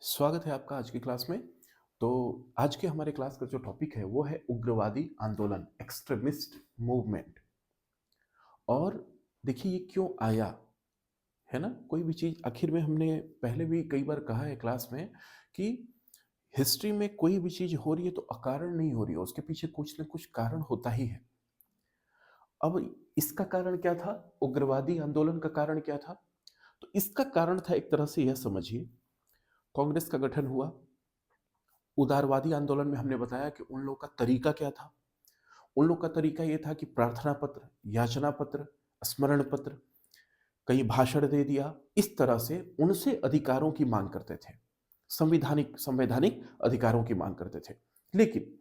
स्वागत है आपका आज की क्लास में। तो आज के हमारे क्लास का जो टॉपिक है वो है उग्रवादी आंदोलन, एक्सट्रीमिस्ट मूवमेंट। और देखिए ये क्यों आया, है ना। कोई भी चीज़ आखिर में हमने पहले भी कई बार कहा है क्लास में कि हिस्ट्री में कोई भी चीज़ हो रही है तो अकारण नहीं हो रही है, उसके पीछे कुछ न कुछ कारण होता ही है। अब इसका कारण क्या था, उग्रवादी आंदोलन का कारण क्या था? तो इसका कारण था, एक तरह से यह समझिए, कांग्रेस का गठन हुआ। उदारवादी आंदोलन में हमने बताया कि उन लोगों का तरीका क्या था। उन लोग का तरीका ये था कि प्रार्थना पत्र, याचना पत्र, स्मरण पत्र, कहीं भाषण दे दिया, इस तरह से उनसे अधिकारों की मांग करते थे, संविधानिक संवैधानिक अधिकारों की मांग करते थे। लेकिन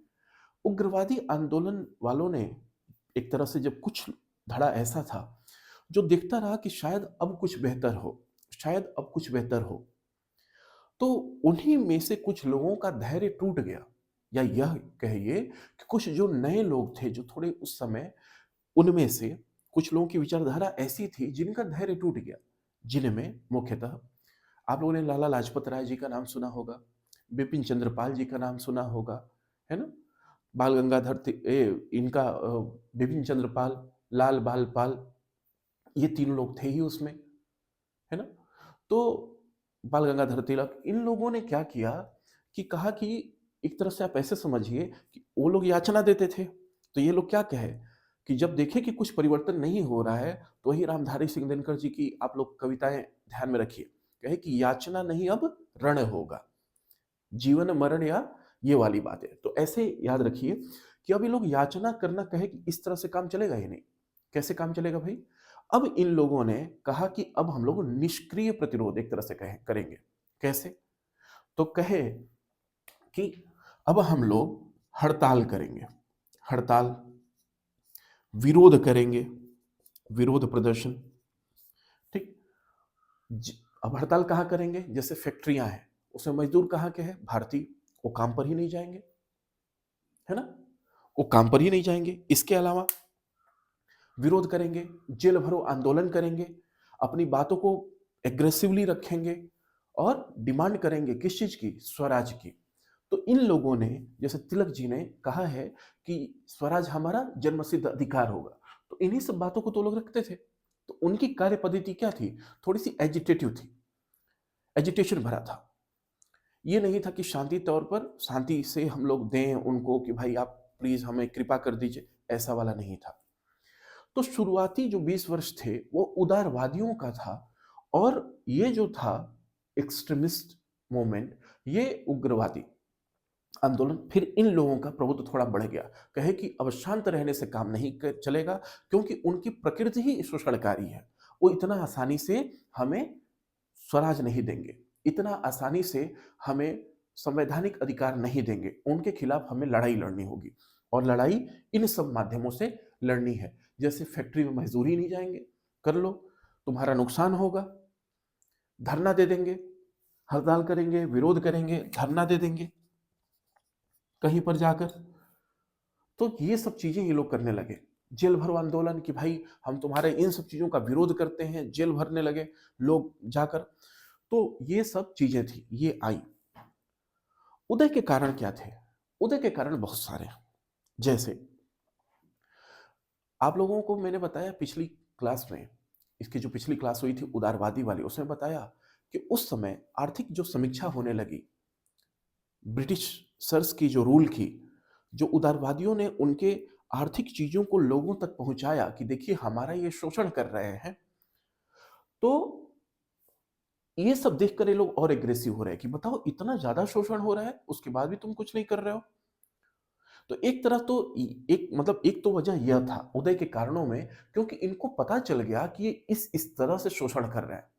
उग्रवादी आंदोलन वालों ने एक तरह से जब कुछ धड़ा ऐसा था जो देखता रहा कि शायद अब कुछ बेहतर हो, शायद अब कुछ बेहतर हो, तो उन्हीं में से कुछ लोगों का धैर्य टूट गया। या यह कहिए कि कुछ जो नए लोग थे, जो थोड़े उस समय, उनमें से कुछ लोगों की विचारधारा ऐसी थी जिनका धैर्य टूट गया। जिनमें मुख्यतः आप लोगों ने लाला लाजपत राय जी का नाम सुना होगा, बिपिन चंद्र पाल जी का नाम सुना होगा, है ना। बाल गंगाधर इनका बिपिन चंद्र पाल, लाल बाल पाल, ये तीन लोग थे ही उसमें, है ना। तो बाल गंगाधर तिलक, इन लोगों ने क्या किया कि कहा कि एक तरह से आप ऐसे समझिए कि वो लोग याचना देते थे, तो ये लोग क्या कहे कि जब देखे कि कुछ परिवर्तन नहीं हो रहा है, तो वही रामधारी सिंह दिनकर जी की आप लोग कविताएं ध्यान में रखिए। कहे कि याचना नहीं अब रण होगा, जीवन मरण या ये वाली बात है। तो ऐसे याद रखिए कि अब ये लोग याचना करना कहे कि इस तरह से काम चलेगा ही नहीं। कैसे काम चलेगा भाई? अब इन लोगों ने कहा कि अब हम लोग निष्क्रिय प्रतिरोध एक तरह से कहें करेंगे। कैसे? तो कहे कि अब हम लोग हड़ताल करेंगे, हड़ताल, विरोध करेंगे, विरोध प्रदर्शन, ठीक। अब हड़ताल कहाँ करेंगे? जैसे फैक्ट्रियां हैं, उसमें मजदूर कहाँ के हैं? भारतीय, वो काम पर ही नहीं जाएंगे, है ना। वो काम पर ही नहीं जाएंगे। इसके अलावा विरोध करेंगे, जेल भरो आंदोलन करेंगे, अपनी बातों को एग्रेसिवली रखेंगे और डिमांड करेंगे किस चीज की? स्वराज की। तो इन लोगों ने, जैसे तिलक जी ने कहा है कि स्वराज हमारा जन्मसिद्ध अधिकार होगा, तो इन्हीं सब बातों को तो लोग रखते थे। तो उनकी कार्य पद्धति क्या थी? थोड़ी सी एजिटेटिव थी, एजिटेशन भरा था। ये नहीं था कि शांति तौर पर शांति से हम लोग दें उनको कि भाई आप प्लीज हमें कृपा कर दीजिए, ऐसा वाला नहीं था। तो शुरुआती जो 20 वर्ष थे वो उदारवादियों का था। और ये जो था एक्सट्रीमिस्ट मूवमेंट, ये उग्रवादी आंदोलन, फिर इन लोगों का प्रभुत्व थोड़ा बढ़ गया। कहे कि अब शांत रहने से काम नहीं चलेगा, क्योंकि उनकी प्रकृति ही शोषणकारी है। वो इतना आसानी से हमें स्वराज नहीं देंगे, इतना आसानी से हमें संवैधानिक अधिकार नहीं देंगे। उनके खिलाफ हमें लड़ाई लड़नी होगी, और लड़ाई इन सब माध्यमों से लड़नी है। जैसे फैक्ट्री में मजदूरी नहीं जाएंगे, कर लो, तुम्हारा नुकसान होगा, धरना दे देंगे, हड़ताल करेंगे, विरोध करेंगे, धरना दे देंगे कहीं पर जाकर। तो ये सब चीजें ये लोग करने लगे। जेल भरो आंदोलन कि भाई हम तुम्हारे इन सब चीजों का विरोध करते हैं, जेल भरने लगे लोग जाकर। तो ये सब चीजें थी, ये आई। उदय के कारण क्या थे? उदय के कारण बहुत सारे हैं। जैसे आप लोगों को मैंने बताया पिछली क्लास में, इसकी जो पिछली क्लास हुई थी उदारवादी वाली, उसमें बताया कि उस समय आर्थिक जो समीक्षा होने लगी, ब्रिटिश सर्स की जो रूल की, जो उदारवादियों ने उनके आर्थिक चीजों को लोगों तक पहुंचाया कि देखिए हमारा ये शोषण कर रहे हैं, तो ये सब देखकर ये लोग और एग्रेसिव हो रहे हैं कि बताओ इतना ज्यादा शोषण हो रहा है, उसके बाद भी तुम कुछ नहीं कर रहे हो। तो एक तरह तो एक मतलब एक तो वजह यह था उदय के कारणों में, क्योंकि इनको पता चल गया कि ये इस तरह से शोषण कर रहे हैं।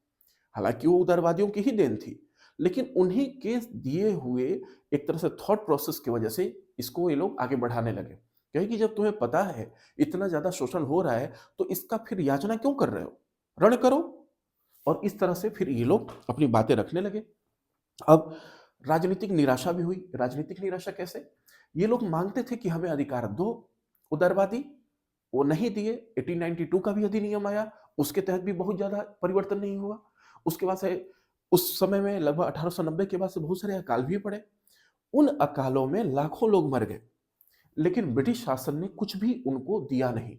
हालांकि वो उदारवादियों की ही देन थी, लेकिन उन्हीं के दिए हुए एक तरह से थॉट प्रोसेस की वजह से इसको ये लोग आगे बढ़ाने लगे। क्योंकि जब तुम्हें पता है इतना ज्यादा शोषण हो रहा है, तो इसका फिर याचना क्यों कर रहे हो? रण करो। और इस तरह से फिर ये लोग अपनी बातें रखने लगे। अब राजनीतिक निराशा भी हुई। राजनीतिक निराशा कैसे? ये लोग मांगते थे कि हमें अधिकार दो, उदारवादी, वो नहीं दिए। 1892 का भी अधिनियम आया, उसके तहत भी बहुत ज्यादा परिवर्तन नहीं हुआ। उसके बाद से उस समय में लगभग 1890 के बाद से बहुत सारे अकाल भी पड़े। उन अकालों में लाखों लोग मर गए, लेकिन ब्रिटिश शासन ने कुछ भी उनको दिया नहीं,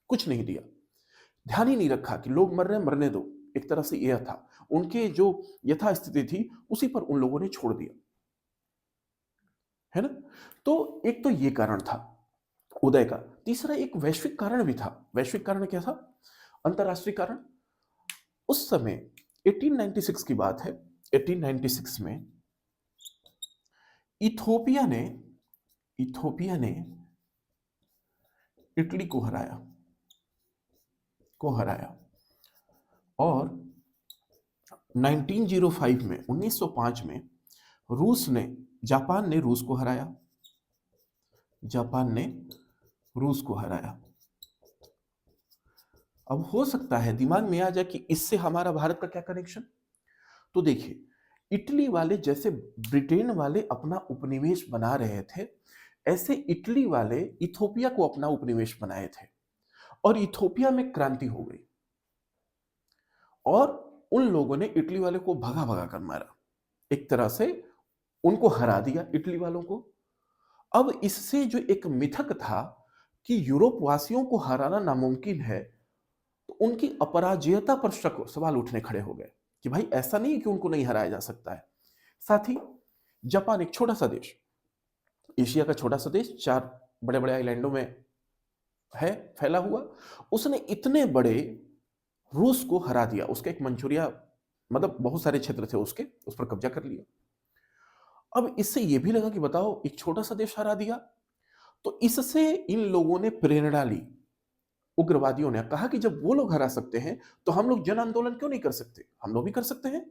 कुछ नहीं दिया। ध्यान ही नहीं रखा कि लोग मर रहे हैं, मरने दो। एक तरह से यह था उनके जो यथास्थिति थी, उसी पर उन लोगों ने छोड़ दिया, है ना। तो एक तो ये कारण था उदय का। तीसरा एक वैश्विक कारण भी था। वैश्विक कारण क्या था? अंतरराष्ट्रीय कारण। उस समय 1896 की बात है। 1896 में इथोपिया ने इथोपिया ने इटली को हराया और 1905 में 1905 में जापान ने रूस को हराया। जापान ने रूस को हराया। अब हो सकता है दिमाग में आ जाए कि इससे हमारा भारत का क्या कनेक्शन। तो देखिए, इटली वाले जैसे ब्रिटेन वाले अपना उपनिवेश बना रहे थे, ऐसे इटली वाले इथोपिया को अपना उपनिवेश बनाए थे और इथोपिया में क्रांति हो गई और उन लोगों ने इटली वाले को भगा भगा कर मारा, एक तरह से उनको हरा दिया इटली वालों को। अब इससे जो एक मिथक था कि यूरोप वासियों को हराना नामुमकिन है, तो उनकी अपराजेयता पर सवाल उठने खड़े हो गए कि भाई ऐसा नहीं है कि उनको नहीं हराया जा सकता है। साथ ही जापान एक छोटा सा देश, एशिया का छोटा सा देश, 4 बड़े बड़े आइलैंडों में है फैला हुआ, उसने इतने बड़े रूस को हरा दिया। उसका एक मंचूरिया, मतलब बहुत सारे क्षेत्र थे उसके, उस पर कब्जा कर लिया। अब इससे यह भी लगा कि बताओ, एक छोटा सा देश हरा दिया। तो इससे इन लोगों ने प्रेरणा ली। उग्रवादियों ने कहा कि जब वो लोग हरा सकते हैं तो हम लोग जन आंदोलन क्यों नहीं कर सकते, हम लोग भी कर सकते हैं।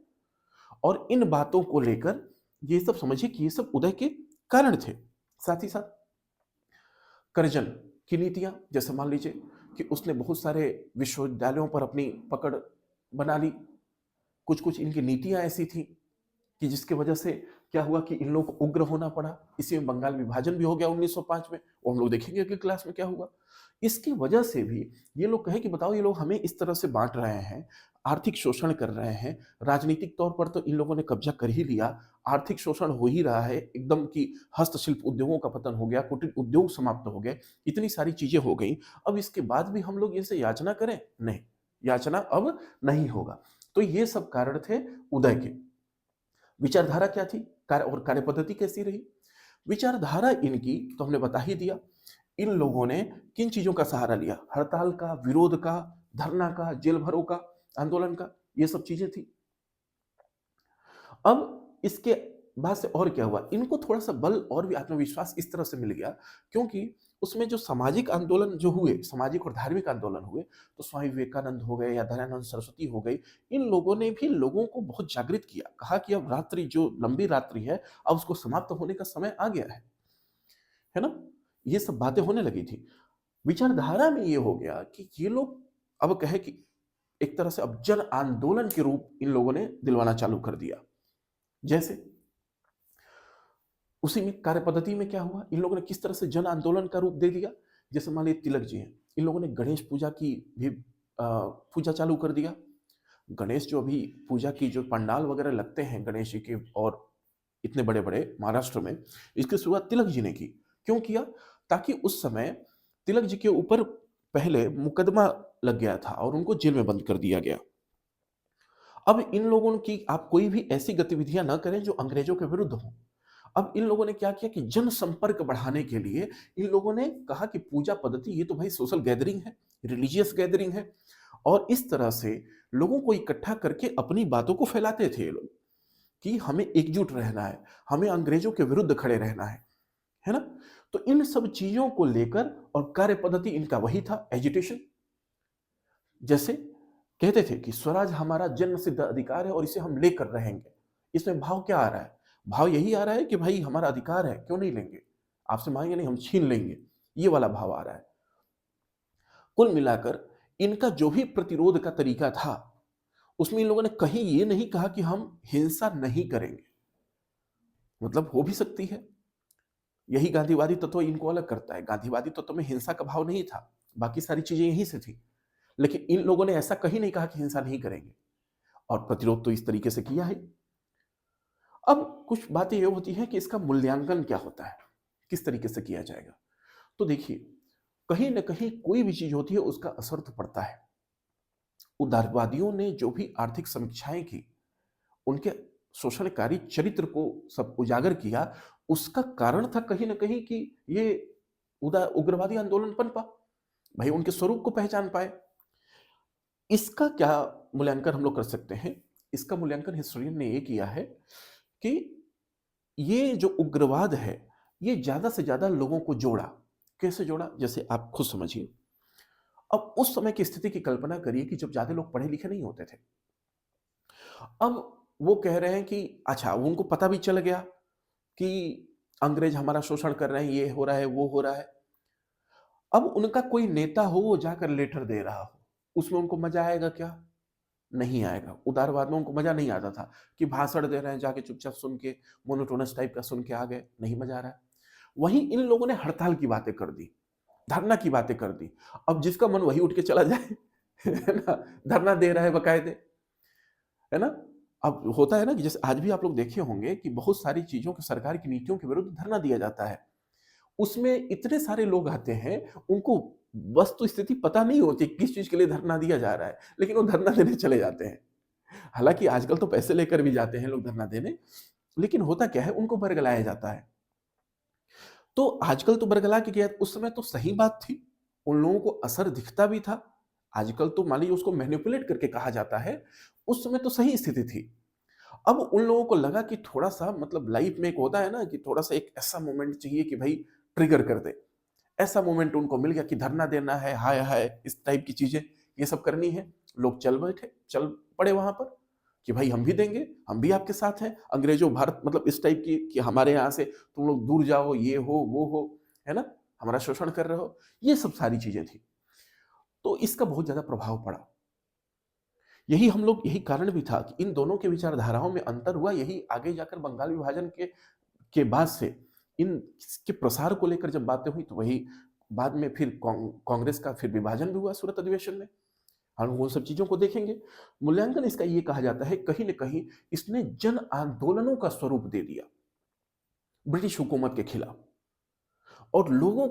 और इन बातों को लेकर ये सब समझिए कि ये सब उदय के कारण थे। साथ ही साथ कर्जन की नीतियां, जैसे मान लीजिए कि उसने बहुत सारे विश्वविद्यालयों पर अपनी पकड़ बना ली। कुछ कुछ इनकी नीतियां ऐसी थी कि जिसकी वजह से क्या हुआ कि इन लोगों को उग्र होना पड़ा। इसी में बंगाल विभाजन भी हो गया 1905 में, वो हम लोग देखेंगे कि क्लास में क्या हुआ। इसकी वजह से भी ये लोग कहे कि बताओ, ये लोग हमें इस तरह से बांट रहे हैं, आर्थिक शोषण कर रहे हैं, राजनीतिक तौर पर तो इन लोगों ने कब्जा कर ही लिया, आर्थिक शोषण हो ही रहा है एकदम, कि हस्तशिल्प उद्योगों का पतन हो गया, कुटीर उद्योग समाप्त हो गए, इतनी सारी चीजें हो गई। अब इसके बाद भी हम लोग इनसे याचना करें? नहीं, याचना अब नहीं होगा। तो ये सब कारण थे उदय के। विचारधारा क्या थी, कार्य और कार्य पद्धति कैसी रही? विचारधारा इनकी तो हमने बता ही दिया। इन लोगों ने किन चीजों का सहारा लिया? हड़ताल का, विरोध का, धरना का, जेल भरो का, आंदोलन का, ये सब चीजें थी। अब इसके बाद से और क्या हुआ, इनको थोड़ा सा बल और भी आत्मविश्वास इस तरह से मिल गया, क्योंकि उसमें जो सामाजिक आंदोलन जो हुए, सामाजिक और धार्मिक आंदोलन हुए, तो स्वामी विवेकानंद हो गए या दयानंद सरस्वती हो गई, इन लोगों ने भी लोगों को बहुत जागृत किया। कहा कि अब रात्रि, जो लंबी रात्रि है, अब उसको समाप्त होने का समय आ गया है ना। ये सब बातें होने लगी थी। विचारधारा में ये हो गया कि ये लोग अब कहे कि एक तरह से अब जन आंदोलन के रूप इन लोगों ने दिलवाना चालू कर दिया। जैसे उसी में कार्य पद्धति में क्या हुआ, इन लोगों ने किस तरह से जन आंदोलन का रूप दे दिया। जैसे मान लीजिए तिलक जी हैं, इन लोगों ने गणेश पूजा की भी पूजा चालू कर दिया। गणेश जो अभी पूजा की जो पंडाल वगैरह लगते हैं गणेश जी के, और इतने बड़े बड़े महाराष्ट्र में, इसकी शुरुआत तिलक जी ने की। क्यों किया? ताकि उस समय तिलक जी के ऊपर पहले मुकदमा लग गया था और उनको जेल में बंद कर दिया गया। अब इन लोगों की, आप कोई भी ऐसी गतिविधियां ना करें जो अंग्रेजों के विरुद्ध हो। अब इन लोगों ने क्या किया कि जन संपर्क बढ़ाने के लिए इन लोगों ने कहा कि पूजा पद्धति ये तो भाई सोशल गैदरिंग है, रिलीजियस गैदरिंग है, और इस तरह से लोगों को इकट्ठा करके अपनी बातों को फैलाते थे ये लोग कि हमें एकजुट रहना है, हमें अंग्रेजों के विरुद्ध खड़े रहना है ना। तो इन सब चीजों को लेकर, और कार्य पद्धति इनका वही था, एजिटेशन। जैसे कहते थे कि स्वराज हमारा जन्म सिद्ध अधिकार है और इसे हम लेकर रहेंगे। इसमें भाव क्या आ रहा है? भाव यही आ रहा है कि भाई हमारा अधिकार है, क्यों नहीं लेंगे, आपसे मांगेंगे नहीं, हम छीन लेंगे, ये वाला भाव आ रहा है। कुल मिलाकर इनका जो भी प्रतिरोध का तरीका था, उसमें इन लोगों ने कहीं ये नहीं कहा कि हम हिंसा नहीं करेंगे। मतलब हो भी सकती है, यही गांधीवादी तत्व इनको अलग करता है। गांधीवादी तत्व में हिंसा का भाव नहीं था, बाकी सारी चीजें यहीं से थी, लेकिन इन लोगों ने ऐसा कहीं नहीं कहा कि हिंसा नहीं करेंगे। और प्रतिरोध तो इस तरीके से किया है। अब कुछ बातें ये होती हैं कि इसका मूल्यांकन क्या होता है, किस तरीके से किया जाएगा। तो देखिए, कहीं न कहीं कोई भी चीज़ होती है उसका असर तो पड़ता है। उदारवादियों ने जो भी आर्थिक समीक्षाएँ की, उनके शोषणकारी चरित्र को सब उजागर किया, उसका कारण था कहीं न कहीं कि ये उग्रवादी आंदोलन पनपा। भई उनके स्वरूप को पहचान पाए। इसका क्या मूल्यांकन हम लोग कर सकते हैं? इसका मूल्यांकन हिस्टोरियन ने ये किया है कि ये जो उग्रवाद है, ये ज़्यादा से ज़्यादा लोगों को जोड़ा। कैसे जोड़ा? जैसे आप खुद समझिए। अब उस समय की स्थिति की कल्पना करिए कि जब ज़्यादा लोग पढ़े-लिखे नहीं होते थे। अब वो कह रहे हैं कि अच्छा, उनको पता भी चल गया कि अंग्रेज हमारा शोषण कर रहे हैं, ये हो रहा है, वो हो रहा है। अब उनका कोई नेता हो, वो जाकर लेटर दे रहा हो, उसमें उनको मज़ा आएगा क्या? नहीं आएगा। उदारवाद में उनको मज़ा नहीं आता था कि भाषण दे रहे हैं, जाके चुपचाप सुन के मोनोटोनस टाइप का सुन के आ गए, नहीं मज़ा आ रहा है। वहीं इन लोगों ने हड़ताल की बातें कर दी, धरना की बातें कर दी। अब जिसका मन वही उठ के चला जाए, है ना? धरना दे रहा है बाकायदे, है ना? अब होता है ना कि जैसे आज भी आप लोग देखे होंगे कि बहुत सारी चीज़ों की सरकार की नीतियों के विरुद्ध धरना दिया जाता है। उसमें इतने सारे लोग आते हैं, उनको वस्तु स्थिति पता नहीं होती किस चीज़ के लिए धरना दिया जा रहा है, लेकिन वो धरना देने चले जाते हैं। हालाँकि आजकल तो पैसे लेकर भी जाते हैं लोग धरना देने, लेकिन होता क्या है, उनको बरगलाया जाता है। तो आजकल तो बरगला के गया, उस समय तो सही बात थी, उन लोगों को असर दिखता भी था। आजकल तो मान लीजिए उसको मैनिपुलेट करके कहा जाता है, उस समय तो सही स्थिति थी। अब उन लोगों को लगा कि थोड़ा-सा मतलब लाइफ में एक होता है ना कि थोड़ा-सा एक ऐसा मोमेंट चाहिए कि भाई ट्रिगर कर दे। ऐसा मोमेंट उनको मिल गया कि धरना देना है, हाय हाय! इस टाइप की चीज़ें, ये सब करनी है। लोग चल बैठे, चल पड़े वहाँ पर कि भाई हम भी देंगे, हम भी आपके साथ हैं। अंग्रेज़ों भारत मतलब इस टाइप की कि हमारे यहाँ से तुम लोग दूर जाओ, ये हो, वो हो, है ना? हमारा शोषण कर रहे हो। ये सब सारी चीज़ें थी। तो इसका बहुत ज़्यादा प्रभाव पड़ा। यही कारण भी था कि इन दोनों के विचारधाराओं में अंतर हुआ, यही आगे जाकर बंगाल विभाजन के बाद से इन के प्रसार को लेकर जब बातें हुई, तो वही बाद में फिर कांग्रेस का फिर विभाजन भी हुआ सूरत अधिवेशन में। हम वो सब चीज़ों को देखेंगे। मूल्यांकन इसका ये कहा जाता है, कहीं न कहीं इसने जन आंदोलनों का स्वरूप दे दिया, ब्रिटिश हुकूमत के खिलाफ, और लोगों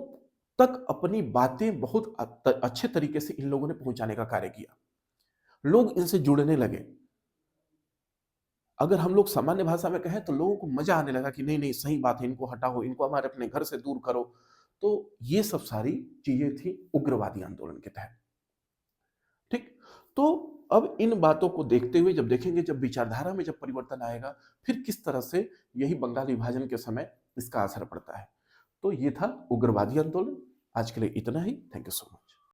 तक अपनी बातें बहुत अच्छे तरीके से इन लोगों ने पहुँचाने का कार्य किया। लोग इनसे जुड़ने लगे। अगर हम लोग सामान्य भाषा में कहें तो लोगों को मज़ा आने लगा कि नहीं-नहीं सही बात है, इनको हटाओ, इनको हमारे अपने घर से दूर करो। तो ये सब सारी चीज़ें थी उग्रवादी आंदोलन के तहत। ठीक? तो अब इन बातों को देखते हुए जब देखेंगे, जब विचारधारा में जब परिवर्तन आएगा, फिर किस तरह से यही बंगाल विभाजन के समय इसका असर पड़ता है। तो ये था उग्रवादी आंदोलन। आज के लिए इतना ही। Thank you so much.